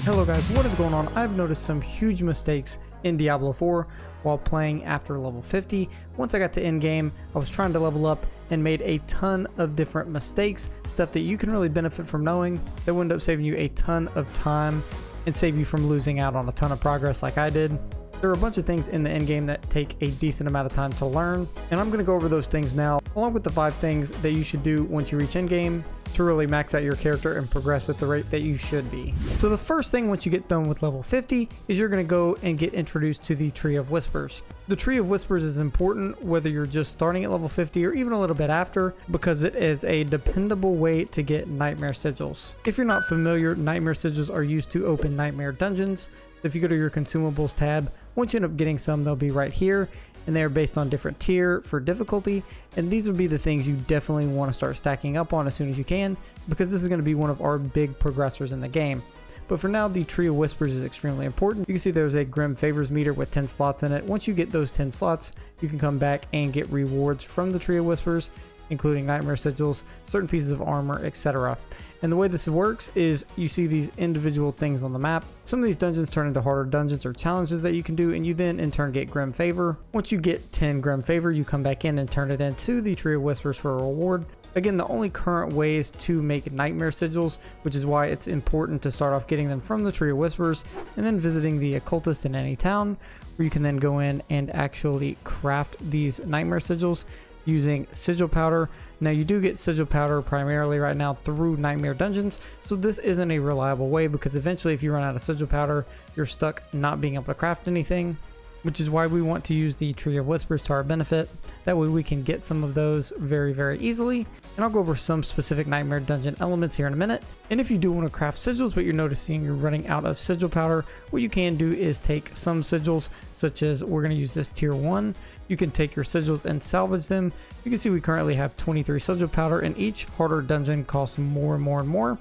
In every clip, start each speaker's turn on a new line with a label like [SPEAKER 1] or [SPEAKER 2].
[SPEAKER 1] Hello guys, what is going on? I've noticed some huge mistakes in Diablo 4 while playing after level 50. Once I got to endgame, I was trying to level up and made a ton of different mistakes, stuff that you can really benefit from knowing that will end up saving you a ton of time and save you from losing out on a ton of progress like I did. There are a bunch of things in the endgame that take a decent amount of time to learn, and I'm going to go over those things now, along with the 5 things that you should do once you reach endgame to really max out your character and progress at the rate that you should be. So the first thing once you get done with level 50 is you're going to go and get introduced to the Tree of Whispers. The Tree of Whispers is important whether you're just starting at level 50 or even a little bit after, because it is a dependable way to get nightmare sigils. If you're not familiar, nightmare sigils are used to open nightmare dungeons. So if you go to your consumables tab, once you end up getting some, they'll be right here, and they are based on different tier for difficulty, and these would be the things you definitely want to start stacking up on as soon as you can, because this is going to be one of our big progressors in the game. But for now, the Tree of Whispers is extremely important. You can see there's a Grim Favors meter with 10 slots in it. Once you get those 10 slots, you can come back and get rewards from the Tree of Whispers, including nightmare sigils, certain pieces of armor, etc. And the way this works is you see these individual things on the map. Some of these dungeons turn into harder dungeons or challenges that you can do, and you then in turn get Grim Favor. Once you get 10 Grim Favor, you come back in and turn it into the Tree of Whispers for a reward. Again, the only current ways to make nightmare sigils, which is why it's important to start off getting them from the Tree of Whispers and then visiting the occultist in any town, where you can then go in and actually craft these nightmare sigils using sigil powder. Now you do get sigil powder primarily right now through nightmare dungeons, so this isn't a reliable way, because eventually if you run out of sigil powder, you're stuck not being able to craft anything, which is why we want to use the Tree of Whispers to our benefit. That way we can get some of those very easily. And I'll go over some specific nightmare dungeon elements here in a minute. And if you do want to craft sigils but you're noticing you're running out of sigil powder, what you can do is take some sigils, such as we're going to use this tier 1. You can take your sigils and salvage them. You can see we currently have 23 sigil powder, and each harder dungeon costs more and more.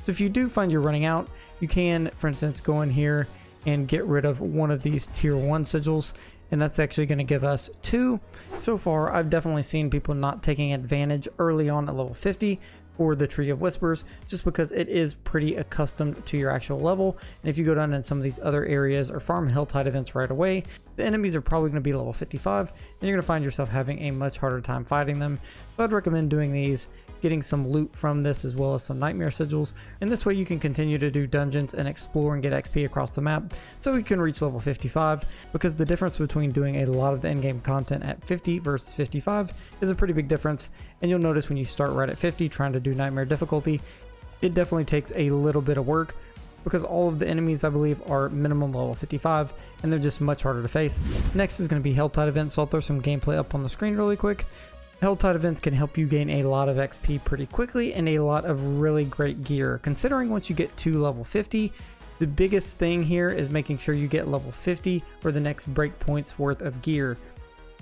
[SPEAKER 1] So if you do find you're running out, you can, for instance, go in here and get rid of one of these tier 1 sigils, and that's actually going to give us 2. So far, I've definitely seen people not taking advantage early on at level 50 for the Tree of Whispers, just because it is pretty accustomed to your actual level. And if you go down in some of these other areas or farm Helltide events right away, the enemies are probably going to be level 55, and you're going to find yourself having a much harder time fighting them. So I'd recommend doing these, getting some loot from this as well as some nightmare sigils, and this way you can continue to do dungeons and explore and get XP across the map so you can reach level 55, because the difference between doing a lot of the endgame content at 50 versus 55 is a pretty big difference. And you'll notice when you start right at 50 trying to do nightmare difficulty, it definitely takes a little bit of work, because all of the enemies I believe are minimum level 55 and they're just much harder to face. Next is going to be Helltide Events, so I'll throw some gameplay up on the screen really quick. Helltide Events can help you gain a lot of XP pretty quickly and a lot of really great gear. Considering once you get to level 50, the biggest thing here is making sure you get level 50 or the next breakpoint's worth of gear.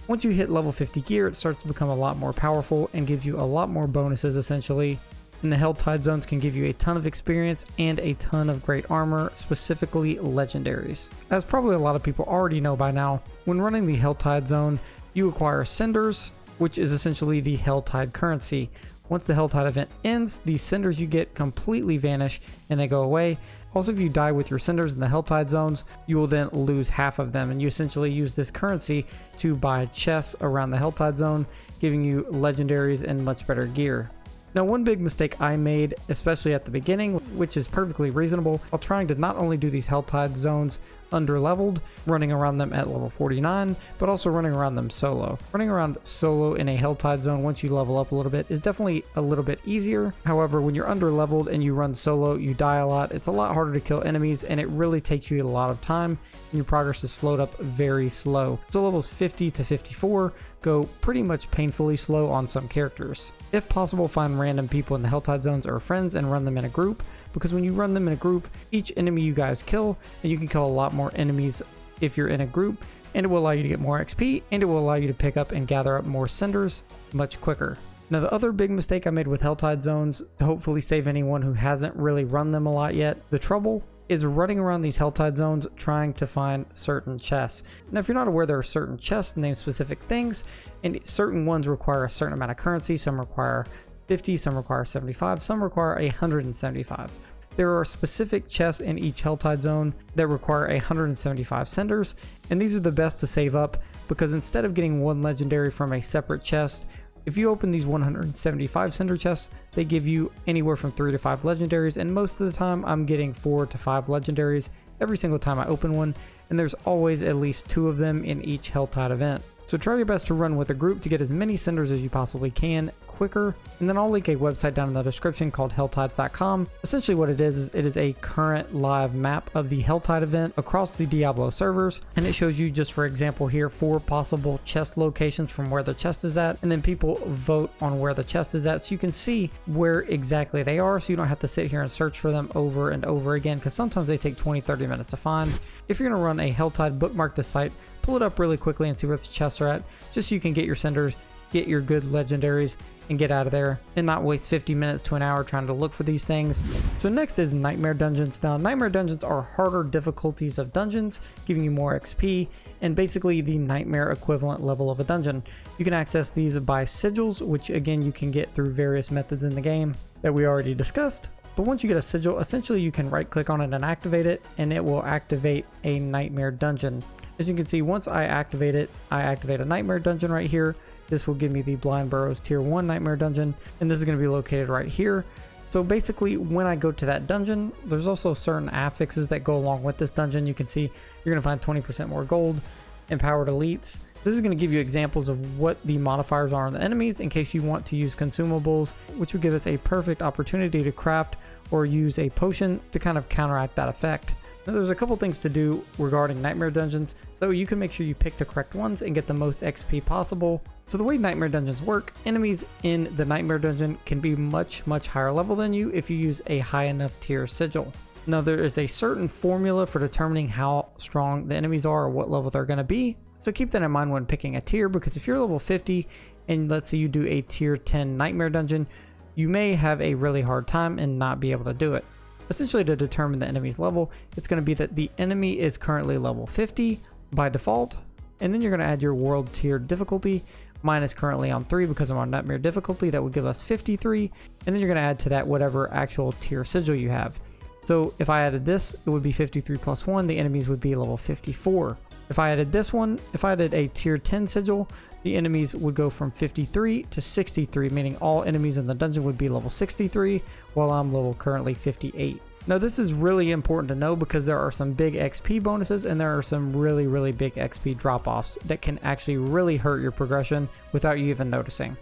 [SPEAKER 1] Once you hit level 50 gear, it starts to become a lot more powerful and gives you a lot more bonuses essentially. And the Helltide zones can give you a ton of experience and a ton of great armor, specifically legendaries. As probably a lot of people already know by now, when running the Helltide zone, you acquire cinders, which is essentially the Helltide currency. Once the Helltide event ends, the cinders you get completely vanish and they go away. Also, if you die with your cinders in the Helltide zones, you will then lose half of them, and you essentially use this currency to buy chests around the Helltide zone, giving you legendaries and much better gear. Now, one big mistake I made, especially at the beginning, which is perfectly reasonable, while trying to not only do these Helltide zones under-leveled, running around them at level 49, but also running around them solo. Running around solo in a Helltide zone once you level up a little bit is definitely a little bit easier. However, when you're under-leveled and you run solo, you die a lot. It's a lot harder to kill enemies, and it really takes you a lot of time, and your progress is slowed up very slow. So levels 50 to 54 go pretty much painfully slow on some characters. If possible, find random people in the Helltide zones or friends and run them in a group, because when you run them in a group, each enemy you guys kill, and you can kill a lot more enemies if you're in a group, and it will allow you to get more XP, and it will allow you to pick up and gather up more cinders much quicker. Now, the other big mistake I made with Helltide zones, to hopefully save anyone who hasn't really run them a lot yet, the trouble is running around these Helltide zones trying to find certain chests. Now, if you're not aware, there are certain chests named specific things, and certain ones require a certain amount of currency. Some require 50, some require 75, some require 175. There are specific chests in each Helltide zone that require 175 cinders, and these are the best to save up because instead of getting one legendary from a separate chest, if you open these 175 cinder chests, they give you anywhere from 3 to 5 legendaries, and most of the time I'm getting 4 to 5 legendaries every single time I open one, and there's always at least 2 of them in each Helltide event. So try your best to run with a group to get as many cinders as you possibly can quicker, and then I'll link a website down in the description called helltides.com. Essentially what it is it is a current live map of the Helltide event across the Diablo servers, and it shows you, just for example here, 4 possible chest locations from where the chest is at, and then people vote on where the chest is at so you can see where exactly they are, so you don't have to sit here and search for them over and over again, because sometimes they take 20-30 minutes to find. If you're going to run a Helltide, bookmark this site, pull it up really quickly and see where the chests are at, just so you can get your cinders, get your good legendaries, and get out of there and not waste 50 minutes to an hour trying to look for these things. So next is Nightmare Dungeons. Now Nightmare Dungeons are harder difficulties of dungeons, giving you more XP, and basically the Nightmare equivalent level of a dungeon. You can access these by sigils, which again you can get through various methods in the game that we already discussed. But once you get a sigil, essentially you can right click on it and activate it, and it will activate a Nightmare Dungeon. As you can see, once I activate it, I activate a Nightmare Dungeon right here. This will give me the Blind Burrows Tier 1 Nightmare Dungeon, and this is going to be located right here. So basically, when I go to that dungeon, there's also certain affixes that go along with this dungeon. You can see you're going to find 20% more gold, empowered elites. This is going to give you examples of what the modifiers are on the enemies in case you want to use consumables, which would give us a perfect opportunity to craft or use a potion to kind of counteract that effect. Now, there's a couple things to do regarding Nightmare Dungeons, so you can make sure you pick the correct ones and get the most XP possible. So the way Nightmare Dungeons work, enemies in the Nightmare Dungeon can be much higher level than you if you use a high enough tier sigil. Now there is a certain formula for determining how strong the enemies are or what level they're going to be, so keep that in mind when picking a tier, because if you're level 50 and let's say you do a tier 10 Nightmare Dungeon, you may have a really hard time and not be able to do it. Essentially, to determine the enemy's level, it's going to be that the enemy is currently level 50 by default, and then you're going to add your world tier difficulty. Mine is currently on 3 because I'm on Nightmare difficulty. That would give us 53, and then you're going to add to that whatever actual tier sigil you have. So if I added this, it would be 53 plus 1. The enemies would be level 54. If I added this one, if I added a tier 10 sigil, the enemies would go from 53 to 63, meaning all enemies in the dungeon would be level 63, while I'm level currently 58. Now this is really important to know because there are some big XP bonuses and there are some really big XP drop-offs that can actually really hurt your progression without you even noticing.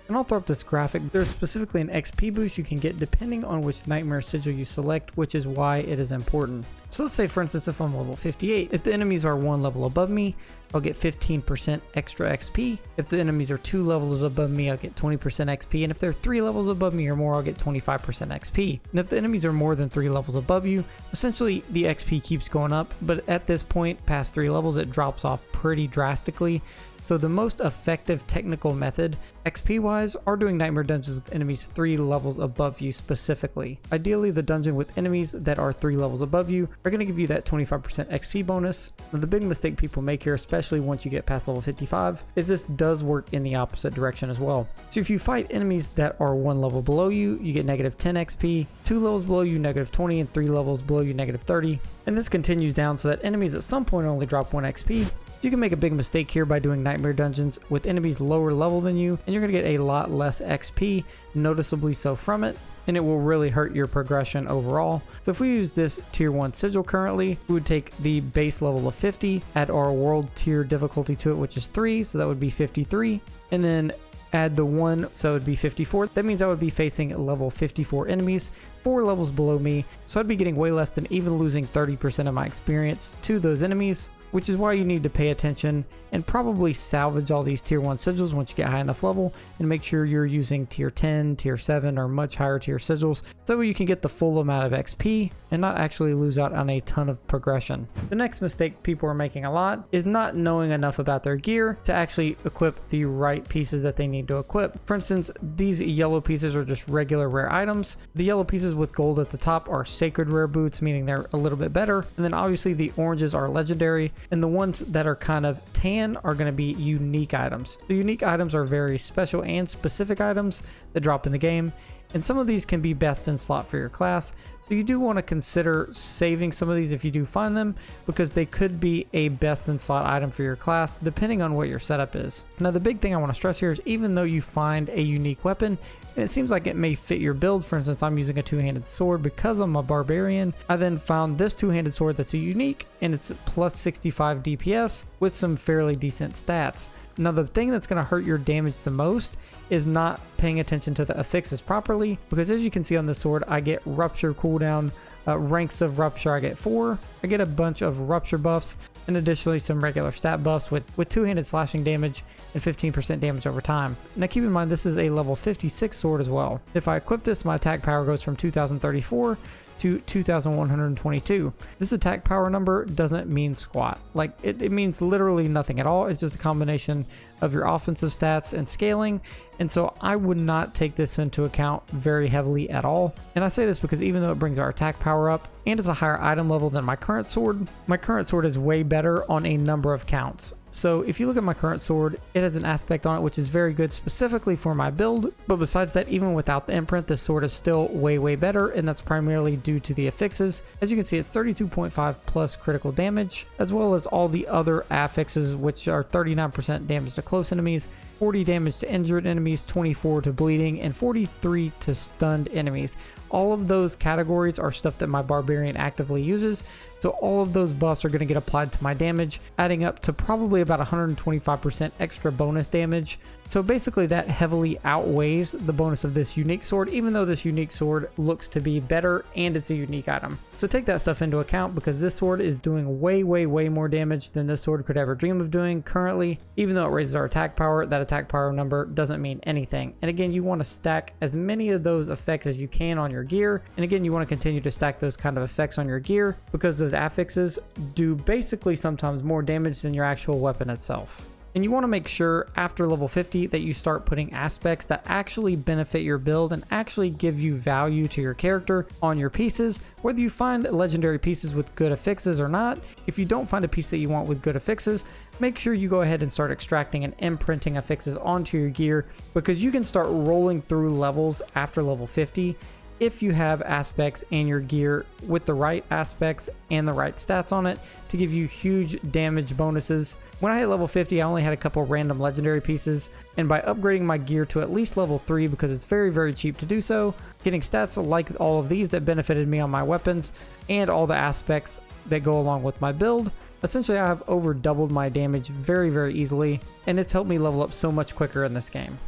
[SPEAKER 1] And I'll throw up this graphic. There's specifically an XP boost you can get depending on which Nightmare sigil you select, which is why it is important. So let's say, for instance, if I'm level 58, if the enemies are 1 level above me, I'll get 15% extra XP. If the enemies are 2 levels above me, I'll get 20% XP. And if they're 3 levels above me or more, I'll get 25% XP. And if the enemies are more than 3 levels above you, essentially the XP keeps going up. But at this point, past 3 levels, it drops off pretty drastically. So the most effective technical method, XP wise, are doing Nightmare Dungeons with enemies 3 levels above you specifically. Ideally, the dungeon with enemies that are 3 levels above you are going to give you that 25% XP bonus. Now, the big mistake people make here, especially once you get past level 55, is this does work in the opposite direction as well. So if you fight enemies that are 1 level below you, you get negative 10 XP, 2 levels below you, negative 20, and 3 levels below you, negative 30. And this continues down so that enemies at some point only drop 1 XP. You can make a big mistake here by doing Nightmare Dungeons with enemies lower level than you, and you're going to get a lot less XP, noticeably so from it, and it will really hurt your progression overall. So if we use this tier 1 sigil currently, we would take the base level of 50, add our world tier difficulty to it, which is 3, so that would be 53, and then add the 1, so it would be 54. That means I would be facing level 54 enemies, 4 levels below me, so I'd be getting way less than even losing 30% of my experience to those enemies, which is why you need to pay attention and probably salvage all these tier 1 sigils once you get high enough level, and make sure you're using tier 10, tier 7, or much higher tier sigils, so you can get the full amount of XP and not actually lose out on a ton of progression. The next mistake people are making a lot is not knowing enough about their gear to actually equip the right pieces that they need to equip. For instance, these yellow pieces are just regular rare items. The yellow pieces with gold at the top are sacred rare boots, meaning they're a little bit better, and then obviously the oranges are legendary, and the ones that are kind of tan are going to be unique items. The unique items are very special and specific items that drop in the game, and some of these can be best in slot for your class. So you do want to consider saving some of these if you do find them, because they could be a best in slot item for your class depending on what your setup is. Now the big thing I want to stress here is even though you find a unique weapon and it seems like it may fit your build, for instance I'm using a two-handed sword because I'm a barbarian, I then found this two-handed sword that's a unique and it's plus 65 DPS with some fairly decent stats. Now the thing that's going to hurt your damage the most is not paying attention to the affixes properly, because as you can see on this sword I get rupture cooldown, ranks of rupture I get 4, I get a bunch of rupture buffs, and additionally some regular stat buffs with two-handed slashing damage and 15% damage over time. Now keep in mind this is a level 56 sword as well. If I equip this, my attack power goes from 2034 to 2122. This attack power number doesn't mean squat. Like it means literally nothing at all. It's just a combination of your offensive stats and scaling, and so I would not take this into account very heavily at all. And I say this because even though it brings our attack power up and it's a higher item level than my current sword is way better on a number of counts. So if you look at my current sword, it has an aspect on it which is very good specifically for my build, but besides that, even without the imprint, this sword is still way better, and that's primarily due to the affixes. As you can see, it's 32.5 plus critical damage, as well as all the other affixes, which are 39% damage to close enemies, 40 damage to injured enemies, 24 to bleeding, and 43 to stunned enemies. All of those categories are stuff that my barbarian actively uses, so all of those buffs are going to get applied to my damage, adding up to probably about 125% extra bonus damage. So basically that heavily outweighs the bonus of this unique sword, even though this unique sword looks to be better and it's a unique item. So take that stuff into account, because this sword is doing way more damage than this sword could ever dream of doing currently. Even though it raises our attack power, that attack power number doesn't mean anything. And again, you want to stack as many of those effects as you can on your gear. And again, you want to continue to stack those kind of effects on your gear, because those affixes do basically sometimes more damage than your actual weapon itself. And you want to make sure after level 50 that you start putting aspects that actually benefit your build and actually give you value to your character on your pieces, whether you find legendary pieces with good affixes or not. If you don't find a piece that you want with good affixes, make sure you go ahead and start extracting and imprinting affixes onto your gear, because you can start rolling through levels after level 50 if you have aspects in your gear with the right aspects and the right stats on it to give you huge damage bonuses. When I hit level 50, I only had a couple random legendary pieces, and by upgrading my gear to at least level 3, because it's very cheap to do so, getting stats like all of these that benefited me on my weapons and all the aspects that go along with my build, essentially I have over doubled my damage very easily, and it's helped me level up so much quicker in this game.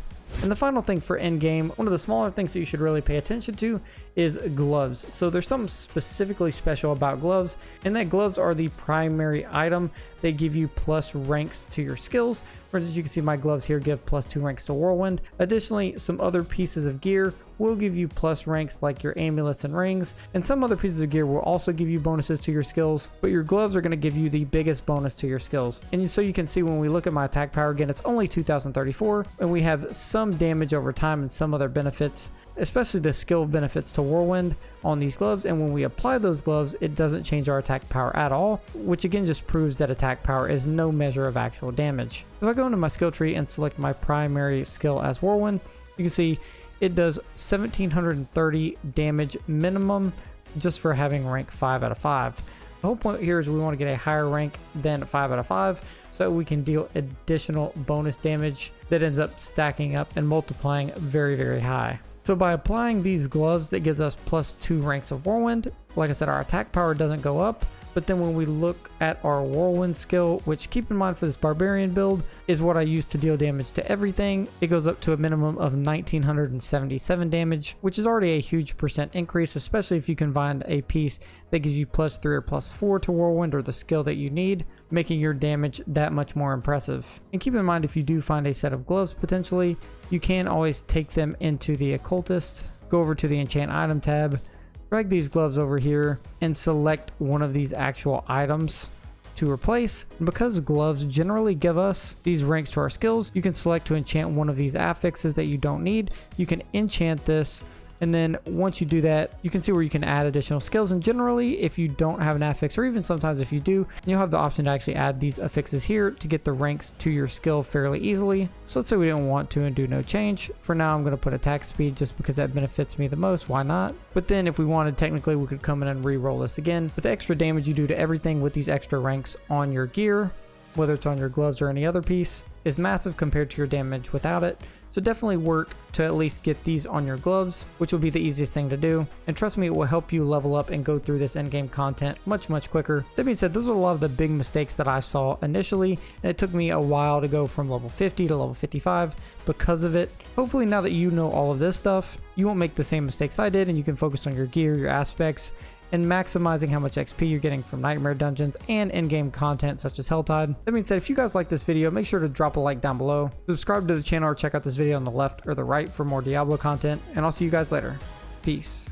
[SPEAKER 1] And the final thing for endgame, one of the smaller things that you should really pay attention to is gloves. So there's something specifically special about gloves, and that gloves are the primary item. They give you plus ranks to your skills. For instance, you can see my gloves here give plus 2 ranks to Whirlwind. Additionally, some other pieces of gear will give you plus ranks like your amulets and rings, and some other pieces of gear will also give you bonuses to your skills, but your gloves are going to give you the biggest bonus to your skills. And so you can see when we look at my attack power, again, it's only 2034, and we have some damage over time and some other benefits, especially the skill benefits to Whirlwind on these gloves. And when we apply those gloves, it doesn't change our attack power at all, which again just proves that attack power is no measure of actual damage. If I go into my skill tree and select my primary skill as Whirlwind, you can see it does 1730 damage minimum just for having rank 5 out of 5. The whole point here is we want to get a higher rank than 5 out of 5 so we can deal additional bonus damage that ends up stacking up and multiplying very high. So by applying these gloves, that gives us plus 2 ranks of Whirlwind. Like I said, our attack power doesn't go up, but then when we look at our Whirlwind skill, which keep in mind for this barbarian build is what I use to deal damage to everything, it goes up to a minimum of 1977 damage, which is already a huge percent increase, especially if you can find a piece that gives you plus 3 or plus 4 to Whirlwind or the skill that you need, making your damage that much more impressive. And keep in mind, if you do find a set of gloves potentially, you can always take them into the occultist, go over to the enchant item tab, drag these gloves over here, and select one of these actual items to replace. And because gloves generally give us these ranks to our skills, you can select to enchant one of these affixes that you don't need. You can enchant this And then once you do that, you can see where you can add additional skills. And generally, if you don't have an affix, or even sometimes if you do, you'll have the option to actually add these affixes here to get the ranks to your skill fairly easily. So let's say we didn't want to and do no change. For now, I'm going to put attack speed just because that benefits me the most. Why not? But then if we wanted, technically we could come in and re-roll this again. But the extra damage you do to everything with these extra ranks on your gear, whether it's on your gloves or any other piece, is massive compared to your damage without it. So definitely work to at least get these on your gloves, which will be the easiest thing to do. And trust me, it will help you level up and go through this endgame content much quicker. That being said, those are a lot of the big mistakes that I saw initially, and it took me a while to go from level 50 to level 55 because of it. Hopefully now that you know all of this stuff, you won't make the same mistakes I did, and you can focus on your gear, your aspects, and maximizing how much XP you're getting from nightmare dungeons and in-game content such as Helltide. That being said, if you guys like this video, make sure to drop a like down below, subscribe to the channel, or check out this video on the left or the right for more Diablo content, and I'll see you guys later. Peace.